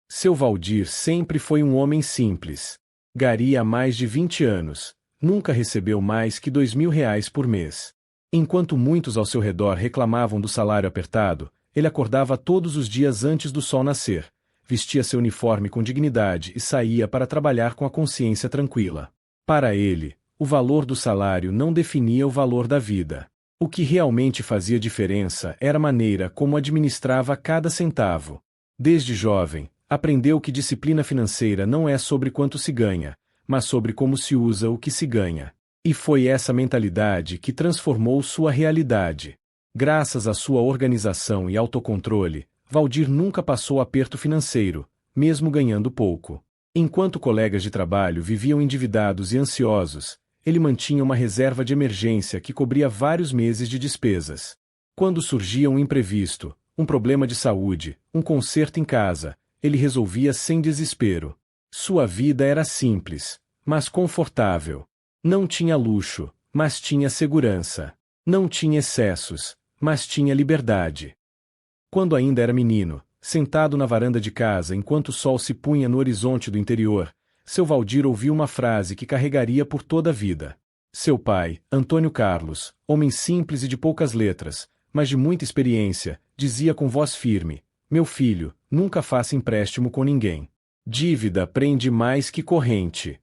Seu Valdir sempre foi um homem simples. Gari há mais de 20 anos. Nunca recebeu mais que R$ 2.000 por mês. Enquanto muitos ao seu redor reclamavam do salário apertado, ele acordava todos os dias antes do sol nascer, vestia seu uniforme com dignidade e saía para trabalhar com a consciência tranquila. Para ele, o valor do salário não definia o valor da vida. O que realmente fazia diferença era a maneira como administrava cada centavo. Desde jovem, aprendeu que disciplina financeira não é sobre quanto se ganha, mas sobre como se usa o que se ganha. E foi essa mentalidade que transformou sua realidade. Graças à sua organização e autocontrole, Valdir nunca passou aperto financeiro, mesmo ganhando pouco. Enquanto colegas de trabalho viviam endividados e ansiosos, ele mantinha uma reserva de emergência que cobria vários meses de despesas. Quando surgia um imprevisto, um problema de saúde, um conserto em casa, ele resolvia sem desespero. Sua vida era simples, mas confortável. Não tinha luxo, mas tinha segurança. Não tinha excessos, mas tinha liberdade. Quando ainda era menino, sentado na varanda de casa enquanto o sol se punha no horizonte do interior, seu Valdir ouviu uma frase que carregaria por toda a vida. Seu pai, Antônio Carlos, homem simples e de poucas letras, mas de muita experiência, dizia com voz firme: "Meu filho, nunca faça empréstimo com ninguém. Dívida prende mais que corrente."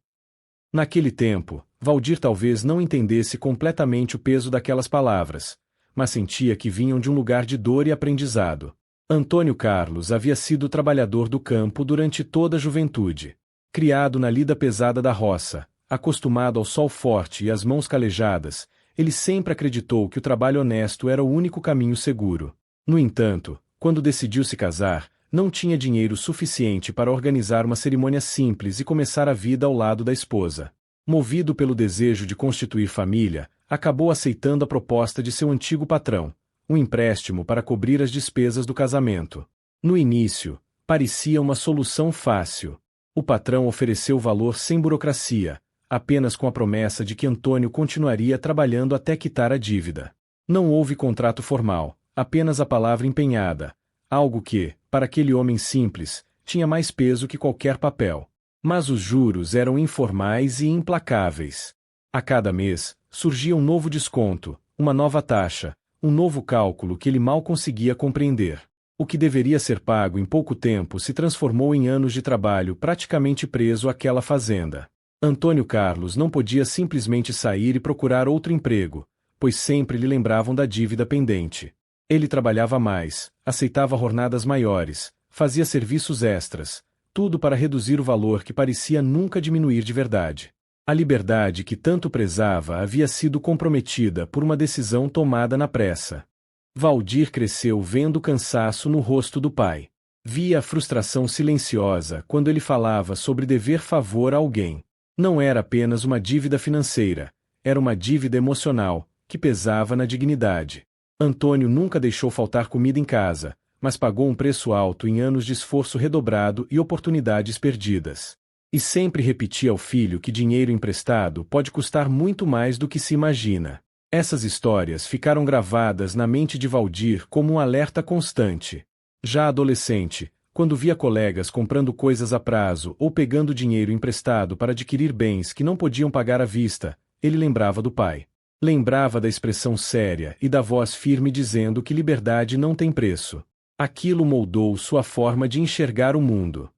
Naquele tempo, Valdir talvez não entendesse completamente o peso daquelas palavras, mas sentia que vinham de um lugar de dor e aprendizado. Antônio Carlos havia sido trabalhador do campo durante toda a juventude. Criado na lida pesada da roça, acostumado ao sol forte e às mãos calejadas, ele sempre acreditou que o trabalho honesto era o único caminho seguro. No entanto, quando decidiu se casar, não tinha dinheiro suficiente para organizar uma cerimônia simples e começar a vida ao lado da esposa. Movido pelo desejo de constituir família, acabou aceitando a proposta de seu antigo patrão, um empréstimo para cobrir as despesas do casamento. No início, parecia uma solução fácil. O patrão ofereceu valor sem burocracia, apenas com a promessa de que Antônio continuaria trabalhando até quitar a dívida. Não houve contrato formal, apenas a palavra empenhada, algo que, para aquele homem simples, tinha mais peso que qualquer papel. Mas os juros eram informais e implacáveis. A cada mês, surgia um novo desconto, uma nova taxa, um novo cálculo que ele mal conseguia compreender. O que deveria ser pago em pouco tempo se transformou em anos de trabalho praticamente preso àquela fazenda. Antônio Carlos não podia simplesmente sair e procurar outro emprego, pois sempre lhe lembravam da dívida pendente. Ele trabalhava mais, aceitava jornadas maiores, fazia serviços extras, tudo para reduzir o valor que parecia nunca diminuir de verdade. A liberdade que tanto prezava havia sido comprometida por uma decisão tomada na pressa. Valdir cresceu vendo o cansaço no rosto do pai. Via a frustração silenciosa quando ele falava sobre dever favor a alguém. Não era apenas uma dívida financeira, era uma dívida emocional, que pesava na dignidade. Antônio nunca deixou faltar comida em casa, mas pagou um preço alto em anos de esforço redobrado e oportunidades perdidas. E sempre repetia ao filho que dinheiro emprestado pode custar muito mais do que se imagina. Essas histórias ficaram gravadas na mente de Valdir como um alerta constante. Já adolescente, quando via colegas comprando coisas a prazo ou pegando dinheiro emprestado para adquirir bens que não podiam pagar à vista, ele lembrava do pai. Lembrava da expressão séria e da voz firme dizendo que liberdade não tem preço. Aquilo moldou sua forma de enxergar o mundo.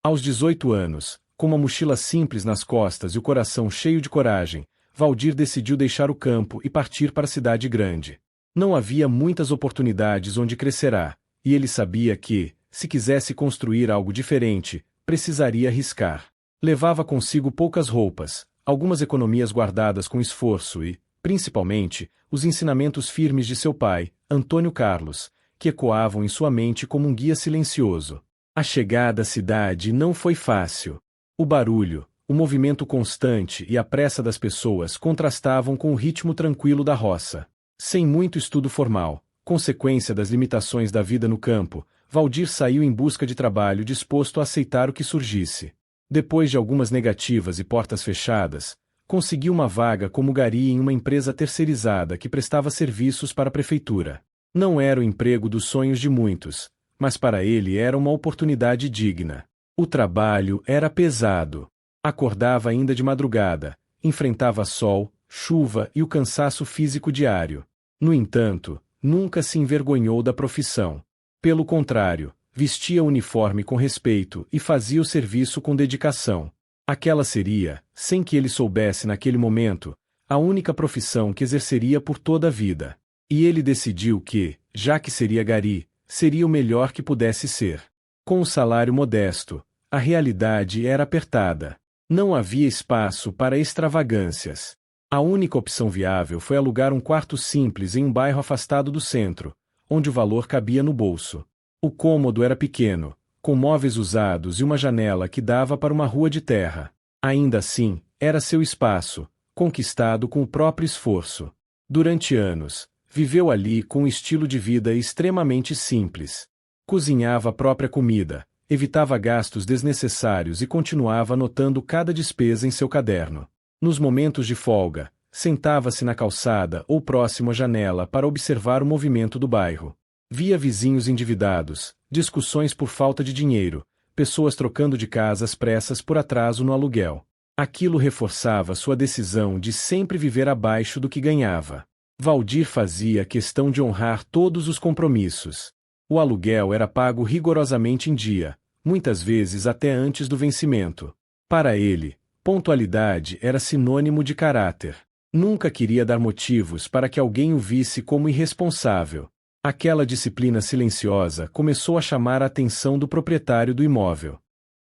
Aos 18 anos, com uma mochila simples nas costas e o coração cheio de coragem, Valdir decidiu deixar o campo e partir para a cidade grande. Não havia muitas oportunidades onde crescerá, e ele sabia que, se quisesse construir algo diferente, precisaria arriscar. Levava consigo poucas roupas, algumas economias guardadas com esforço e, principalmente, os ensinamentos firmes de seu pai, Antônio Carlos, que ecoavam em sua mente como um guia silencioso. A chegada à cidade não foi fácil. O barulho, o movimento constante e a pressa das pessoas contrastavam com o ritmo tranquilo da roça. Sem muito estudo formal, consequência das limitações da vida no campo, Valdir saiu em busca de trabalho disposto a aceitar o que surgisse. Depois de algumas negativas e portas fechadas, conseguiu uma vaga como gari em uma empresa terceirizada que prestava serviços para a prefeitura. Não era o emprego dos sonhos de muitos, mas para ele era uma oportunidade digna. O trabalho era pesado. Acordava ainda de madrugada, enfrentava sol, chuva e o cansaço físico diário. No entanto, nunca se envergonhou da profissão. Pelo contrário, vestia o uniforme com respeito e fazia o serviço com dedicação. Aquela seria, sem que ele soubesse naquele momento, a única profissão que exerceria por toda a vida. E ele decidiu que, já que seria gari, seria o melhor que pudesse ser. Com o salário modesto, a realidade era apertada. Não havia espaço para extravagâncias. A única opção viável foi alugar um quarto simples em um bairro afastado do centro, onde o valor cabia no bolso. O cômodo era pequeno, com móveis usados e uma janela que dava para uma rua de terra. Ainda assim, era seu espaço, conquistado com o próprio esforço. Durante anos, viveu ali com um estilo de vida extremamente simples. Cozinhava a própria comida, evitava gastos desnecessários e continuava anotando cada despesa em seu caderno. Nos momentos de folga, sentava-se na calçada ou próximo à janela para observar o movimento do bairro. Via vizinhos endividados, discussões por falta de dinheiro, pessoas trocando de casa às pressas por atraso no aluguel. Aquilo reforçava sua decisão de sempre viver abaixo do que ganhava. Valdir fazia questão de honrar todos os compromissos. O aluguel era pago rigorosamente em dia, muitas vezes até antes do vencimento. Para ele, pontualidade era sinônimo de caráter. Nunca queria dar motivos para que alguém o visse como irresponsável. Aquela disciplina silenciosa começou a chamar a atenção do proprietário do imóvel.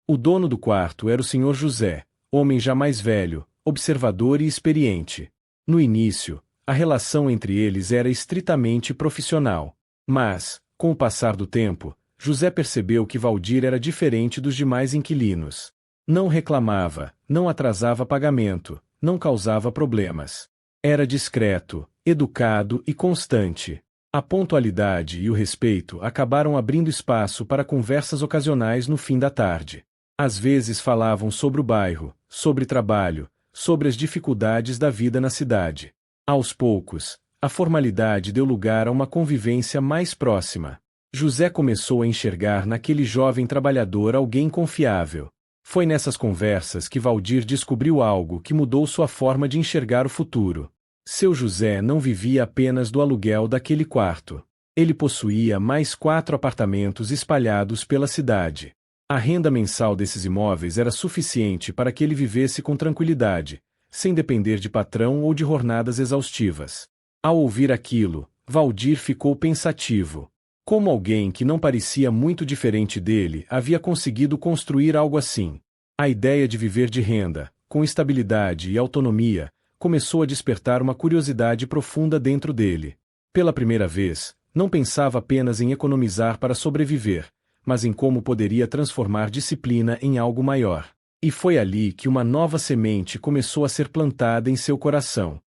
O dono do quarto era o Sr. José, homem já mais velho, observador e experiente. No início, a relação entre eles era estritamente profissional. Mas, com o passar do tempo, José percebeu que Valdir era diferente dos demais inquilinos. Não reclamava, não atrasava pagamento, não causava problemas. Era discreto, educado e constante. A pontualidade e o respeito acabaram abrindo espaço para conversas ocasionais no fim da tarde. Às vezes falavam sobre o bairro, sobre trabalho, sobre as dificuldades da vida na cidade. Aos poucos, a formalidade deu lugar a uma convivência mais próxima. José começou a enxergar naquele jovem trabalhador alguém confiável. Foi nessas conversas que Valdir descobriu algo que mudou sua forma de enxergar o futuro. Seu José não vivia apenas do aluguel daquele quarto. Ele possuía mais 4 apartamentos espalhados pela cidade. A renda mensal desses imóveis era suficiente para que ele vivesse com tranquilidade, sem depender de patrão ou de jornadas exaustivas. Ao ouvir aquilo, Valdir ficou pensativo. Como alguém que não parecia muito diferente dele havia conseguido construir algo assim? A ideia de viver de renda, com estabilidade e autonomia, começou a despertar uma curiosidade profunda dentro dele. Pela primeira vez, não pensava apenas em economizar para sobreviver, mas em como poderia transformar disciplina em algo maior. E foi ali que uma nova semente começou a ser plantada em seu coração.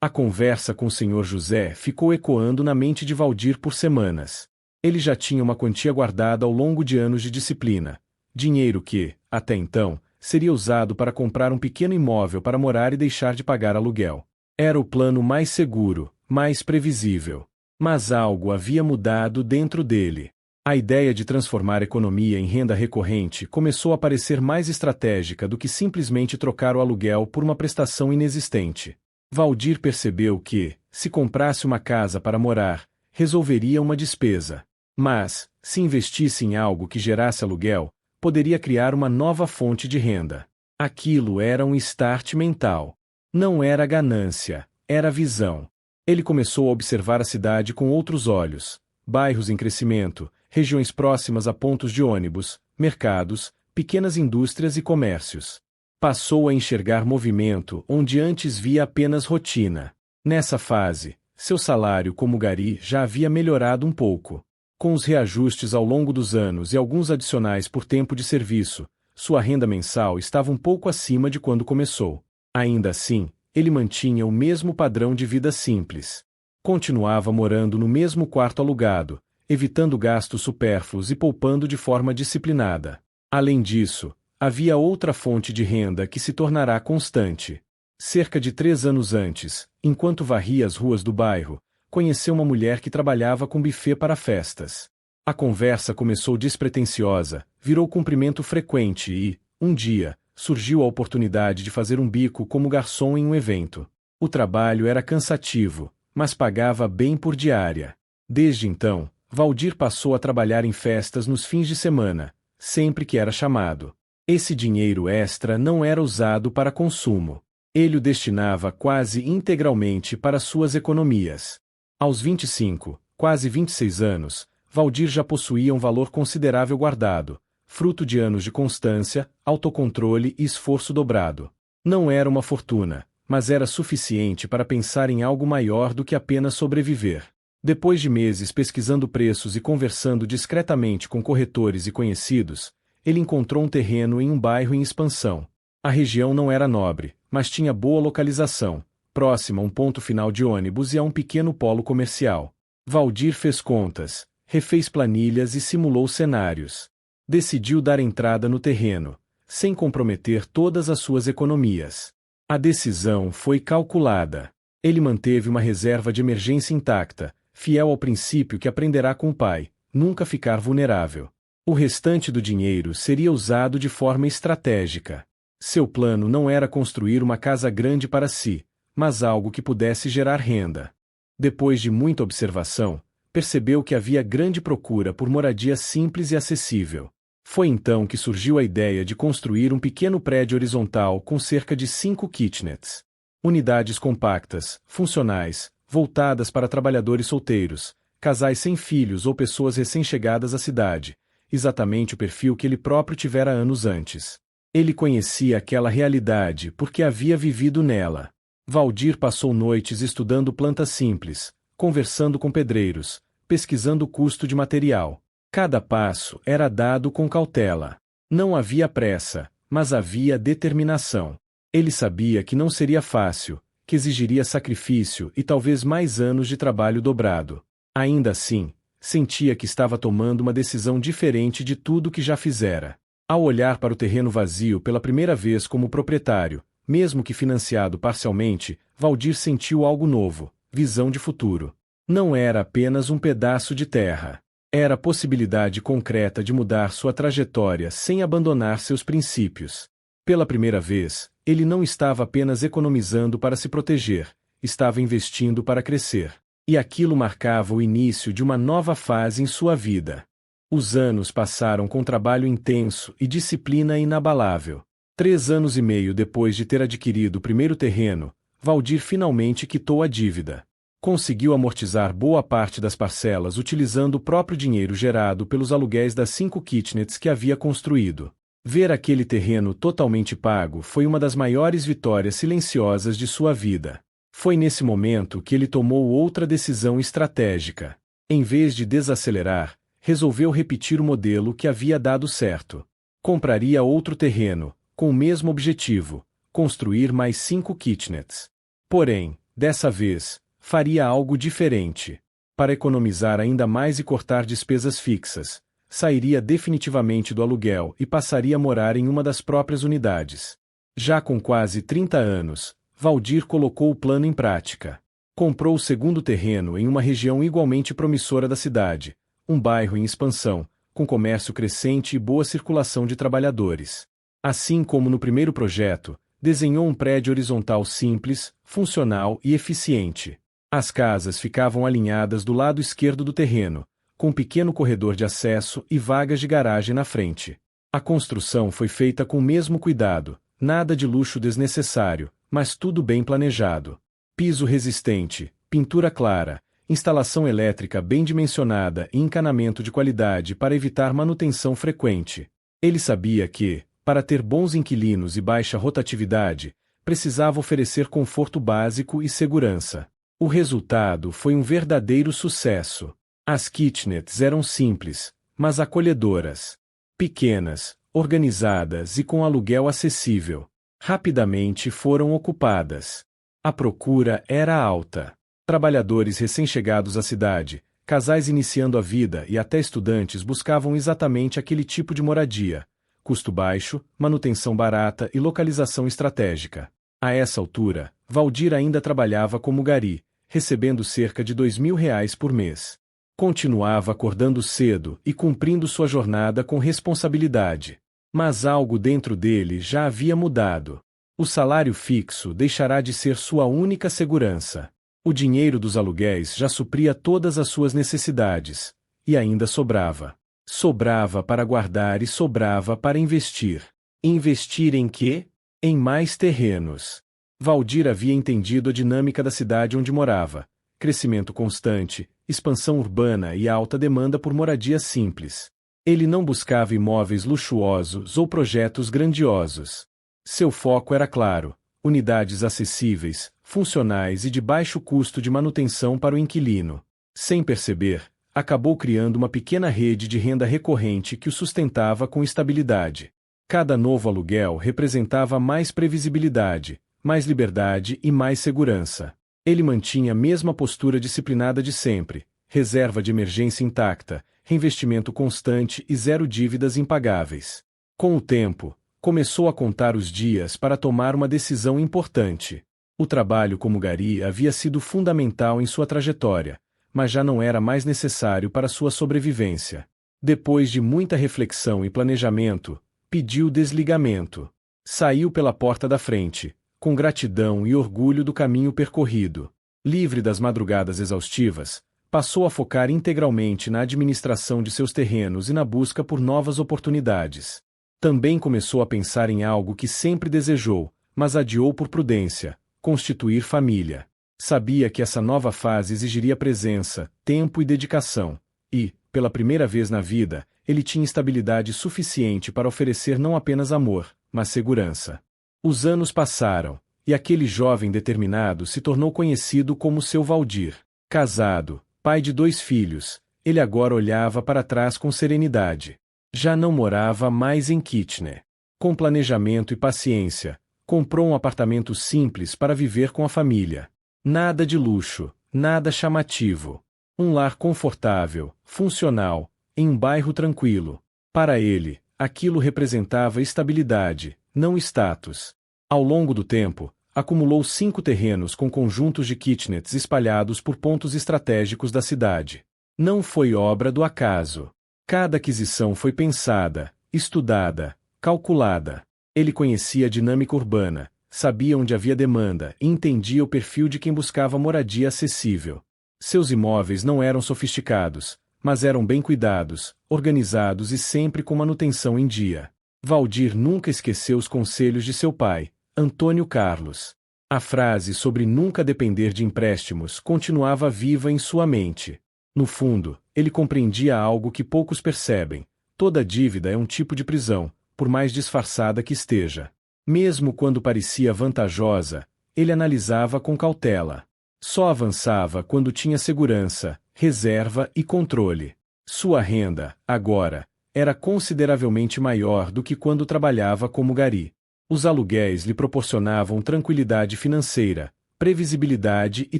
A conversa com o Sr. José ficou ecoando na mente de Valdir por semanas. Ele já tinha uma quantia guardada ao longo de anos de disciplina. Dinheiro que, até então, seria usado para comprar um pequeno imóvel para morar e deixar de pagar aluguel. Era o plano mais seguro, mais previsível. Mas algo havia mudado dentro dele. A ideia de transformar a economia em renda recorrente começou a parecer mais estratégica do que simplesmente trocar o aluguel por uma prestação inexistente. Valdir percebeu que, se comprasse uma casa para morar, resolveria uma despesa. Mas, se investisse em algo que gerasse aluguel, poderia criar uma nova fonte de renda. Aquilo era um start mental. Não era ganância, era visão. Ele começou a observar a cidade com outros olhos. Bairros em crescimento, regiões próximas a pontos de ônibus, mercados, pequenas indústrias e comércios. Passou a enxergar movimento onde antes via apenas rotina. Nessa fase, seu salário como gari já havia melhorado um pouco. Com os reajustes ao longo dos anos e alguns adicionais por tempo de serviço, sua renda mensal estava um pouco acima de quando começou. Ainda assim, ele mantinha o mesmo padrão de vida simples. Continuava morando no mesmo quarto alugado, evitando gastos supérfluos e poupando de forma disciplinada. Além disso, havia outra fonte de renda que se tornará constante. Cerca de 3 anos antes, enquanto varria as ruas do bairro, conheceu uma mulher que trabalhava com buffet para festas. A conversa começou despretensiosa, virou cumprimento frequente e, um dia, surgiu a oportunidade de fazer um bico como garçom em um evento. O trabalho era cansativo, mas pagava bem por diária. Desde então, Valdir passou a trabalhar em festas nos fins de semana, sempre que era chamado. Esse dinheiro extra não era usado para consumo. Ele o destinava quase integralmente para suas economias. Aos 25, quase 26 anos, Valdir já possuía um valor considerável guardado, fruto de anos de constância, autocontrole e esforço dobrado. Não era uma fortuna, mas era suficiente para pensar em algo maior do que apenas sobreviver. Depois de meses pesquisando preços e conversando discretamente com corretores e conhecidos, ele encontrou um terreno em um bairro em expansão. A região não era nobre, mas tinha boa localização, próxima a um ponto final de ônibus e a um pequeno polo comercial. Valdir fez contas, refez planilhas e simulou cenários. Decidiu dar entrada no terreno, sem comprometer todas as suas economias. A decisão foi calculada. Ele manteve uma reserva de emergência intacta, fiel ao princípio que aprenderá com o pai, nunca ficar vulnerável. O restante do dinheiro seria usado de forma estratégica. Seu plano não era construir uma casa grande para si, mas algo que pudesse gerar renda. Depois de muita observação, percebeu que havia grande procura por moradia simples e acessível. Foi então que surgiu a ideia de construir um pequeno prédio horizontal com cerca de 5 kitnets. Unidades compactas, funcionais, voltadas para trabalhadores solteiros, casais sem filhos ou pessoas recém-chegadas à cidade, exatamente o perfil que ele próprio tivera anos antes. Ele conhecia aquela realidade porque havia vivido nela. Valdir passou noites estudando plantas simples, conversando com pedreiros, pesquisando o custo de material. Cada passo era dado com cautela. Não havia pressa, mas havia determinação. Ele sabia que não seria fácil, que exigiria sacrifício e talvez mais anos de trabalho dobrado. Ainda assim, sentia que estava tomando uma decisão diferente de tudo que já fizera. Ao olhar para o terreno vazio pela primeira vez como proprietário, mesmo que financiado parcialmente, Valdir sentiu algo novo, visão de futuro. Não era apenas um pedaço de terra. Era a possibilidade concreta de mudar sua trajetória sem abandonar seus princípios. Pela primeira vez, ele não estava apenas economizando para se proteger, estava investindo para crescer. E aquilo marcava o início de uma nova fase em sua vida. Os anos passaram com trabalho intenso e disciplina inabalável. 3 anos e meio depois de ter adquirido o primeiro terreno, Valdir finalmente quitou a dívida. Conseguiu amortizar boa parte das parcelas utilizando o próprio dinheiro gerado pelos aluguéis das 5 kitnets que havia construído. Ver aquele terreno totalmente pago foi uma das maiores vitórias silenciosas de sua vida. Foi nesse momento que ele tomou outra decisão estratégica. Em vez de desacelerar, resolveu repetir o modelo que havia dado certo. Compraria outro terreno, com o mesmo objetivo, construir mais 5 kitnets. Porém, dessa vez, faria algo diferente. Para economizar ainda mais e cortar despesas fixas, sairia definitivamente do aluguel e passaria a morar em uma das próprias unidades. Já com quase 30 anos, Valdir colocou o plano em prática. Comprou o segundo terreno em uma região igualmente promissora da cidade, um bairro em expansão, com comércio crescente e boa circulação de trabalhadores. Assim como no primeiro projeto, desenhou um prédio horizontal simples, funcional e eficiente. As casas ficavam alinhadas do lado esquerdo do terreno, com um pequeno corredor de acesso e vagas de garagem na frente. A construção foi feita com o mesmo cuidado, nada de luxo desnecessário, mas tudo bem planejado. Piso resistente, pintura clara, instalação elétrica bem dimensionada e encanamento de qualidade para evitar manutenção frequente. Ele sabia que, para ter bons inquilinos e baixa rotatividade, precisava oferecer conforto básico e segurança. O resultado foi um verdadeiro sucesso. As kitnets eram simples, mas acolhedoras. Pequenas, organizadas e com aluguel acessível. Rapidamente foram ocupadas. A procura era alta. Trabalhadores recém-chegados à cidade, casais iniciando a vida e até estudantes buscavam exatamente aquele tipo de moradia. Custo baixo, manutenção barata e localização estratégica. A essa altura, Valdir ainda trabalhava como gari, recebendo cerca de R$ 2.000 por mês. Continuava acordando cedo e cumprindo sua jornada com responsabilidade. Mas algo dentro dele já havia mudado. O salário fixo deixará de ser sua única segurança. O dinheiro dos aluguéis já supria todas as suas necessidades. E ainda sobrava. Sobrava para guardar e sobrava para investir. Investir em quê? Em mais terrenos. Valdir havia entendido a dinâmica da cidade onde morava. Crescimento constante, expansão urbana e alta demanda por moradia simples. Ele não buscava imóveis luxuosos ou projetos grandiosos. Seu foco era claro: unidades acessíveis, funcionais e de baixo custo de manutenção para o inquilino. Sem perceber, acabou criando uma pequena rede de renda recorrente que o sustentava com estabilidade. Cada novo aluguel representava mais previsibilidade, mais liberdade e mais segurança. Ele mantinha a mesma postura disciplinada de sempre: reserva de emergência intacta, reinvestimento constante e zero dívidas impagáveis. Com o tempo, começou a contar os dias para tomar uma decisão importante. O trabalho como gari havia sido fundamental em sua trajetória, mas já não era mais necessário para sua sobrevivência. Depois de muita reflexão e planejamento, pediu desligamento. Saiu pela porta da frente, com gratidão e orgulho do caminho percorrido. Livre das madrugadas exaustivas, passou a focar integralmente na administração de seus terrenos e na busca por novas oportunidades. Também começou a pensar em algo que sempre desejou, mas adiou por prudência: constituir família. Sabia que essa nova fase exigiria presença, tempo e dedicação. E, pela primeira vez na vida, ele tinha estabilidade suficiente para oferecer não apenas amor, mas segurança. Os anos passaram, e aquele jovem determinado se tornou conhecido como seu Valdir. Casado, pai de 2 filhos, ele agora olhava para trás com serenidade. Já não morava mais em Kitchener. Com planejamento e paciência, comprou um apartamento simples para viver com a família. Nada de luxo, nada chamativo. Um lar confortável, funcional, em um bairro tranquilo. Para ele, aquilo representava estabilidade, não status. Ao longo do tempo, acumulou 5 terrenos com conjuntos de kitnets espalhados por pontos estratégicos da cidade. Não foi obra do acaso. Cada aquisição foi pensada, estudada, calculada. Ele conhecia a dinâmica urbana, sabia onde havia demanda e entendia o perfil de quem buscava moradia acessível. Seus imóveis não eram sofisticados, mas eram bem cuidados, organizados e sempre com manutenção em dia. Valdir nunca esqueceu os conselhos de seu pai, Antônio Carlos. A frase sobre nunca depender de empréstimos continuava viva em sua mente. No fundo, ele compreendia algo que poucos percebem: toda dívida é um tipo de prisão, por mais disfarçada que esteja. Mesmo quando parecia vantajosa, ele analisava com cautela. Só avançava quando tinha segurança, reserva e controle. Sua renda, agora, era consideravelmente maior do que quando trabalhava como gari. Os aluguéis lhe proporcionavam tranquilidade financeira, previsibilidade e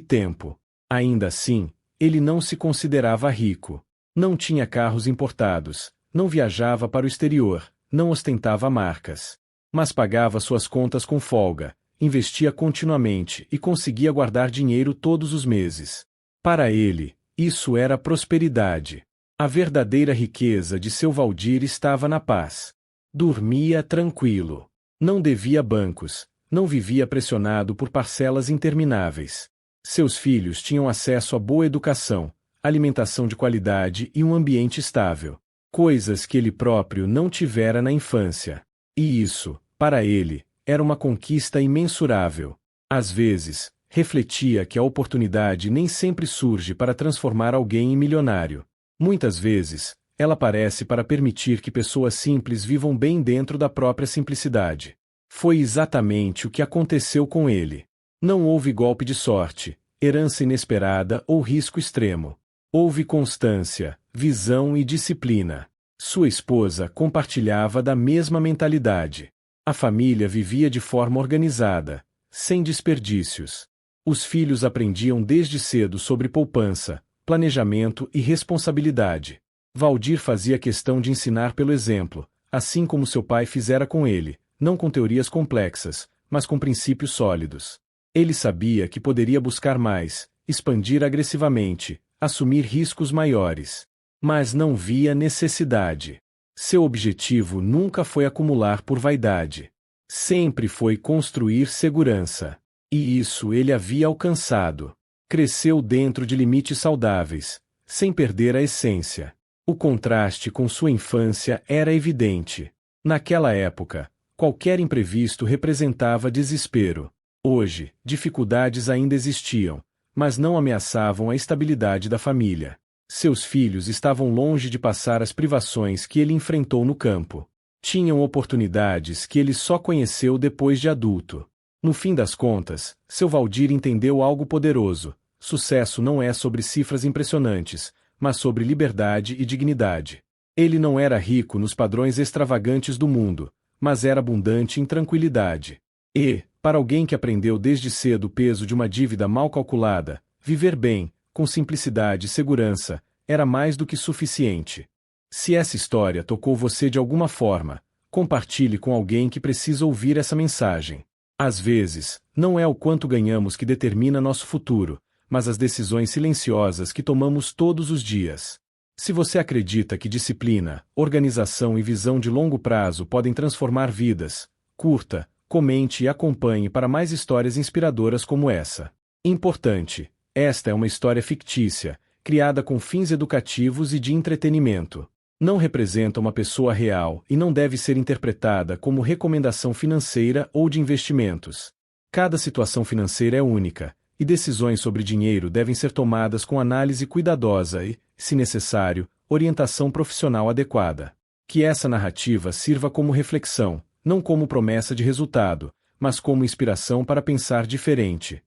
tempo. Ainda assim, ele não se considerava rico. Não tinha carros importados, não viajava para o exterior, não ostentava marcas. Mas pagava suas contas com folga, investia continuamente e conseguia guardar dinheiro todos os meses. Para ele, isso era prosperidade. A verdadeira riqueza de seu Valdir estava na paz. Dormia tranquilo. Não devia bancos, não vivia pressionado por parcelas intermináveis. Seus filhos tinham acesso a boa educação, alimentação de qualidade e um ambiente estável. Coisas que ele próprio não tivera na infância. E isso, para ele, era uma conquista imensurável. Às vezes, refletia que a oportunidade nem sempre surge para transformar alguém em milionário. Muitas vezes, ela aparece para permitir que pessoas simples vivam bem dentro da própria simplicidade. Foi exatamente o que aconteceu com ele. Não houve golpe de sorte, herança inesperada ou risco extremo. Houve constância, visão e disciplina. Sua esposa compartilhava da mesma mentalidade. A família vivia de forma organizada, sem desperdícios. Os filhos aprendiam desde cedo sobre poupança, planejamento e responsabilidade. Valdir fazia questão de ensinar pelo exemplo, assim como seu pai fizera com ele, não com teorias complexas, mas com princípios sólidos. Ele sabia que poderia buscar mais, expandir agressivamente, assumir riscos maiores. Mas não via necessidade. Seu objetivo nunca foi acumular por vaidade. Sempre foi construir segurança. E isso ele havia alcançado. Cresceu dentro de limites saudáveis, sem perder a essência. O contraste com sua infância era evidente. Naquela época, qualquer imprevisto representava desespero. Hoje, dificuldades ainda existiam, mas não ameaçavam a estabilidade da família. Seus filhos estavam longe de passar as privações que ele enfrentou no campo. Tinham oportunidades que ele só conheceu depois de adulto. No fim das contas, seu Valdir entendeu algo poderoso. Sucesso não é sobre cifras impressionantes, mas sobre liberdade e dignidade. Ele não era rico nos padrões extravagantes do mundo, mas era abundante em tranquilidade. E, para alguém que aprendeu desde cedo o peso de uma dívida mal calculada, viver bem, com simplicidade e segurança, era mais do que suficiente. Se essa história tocou você de alguma forma, compartilhe com alguém que precisa ouvir essa mensagem. Às vezes, não é o quanto ganhamos que determina nosso futuro, mas as decisões silenciosas que tomamos todos os dias. Se você acredita que disciplina, organização e visão de longo prazo podem transformar vidas, curta, comente e acompanhe para mais histórias inspiradoras como essa. Importante: esta é uma história fictícia, criada com fins educativos e de entretenimento. Não representa uma pessoa real e não deve ser interpretada como recomendação financeira ou de investimentos. Cada situação financeira é única, e decisões sobre dinheiro devem ser tomadas com análise cuidadosa e, se necessário, orientação profissional adequada. Que essa narrativa sirva como reflexão, não como promessa de resultado, mas como inspiração para pensar diferente.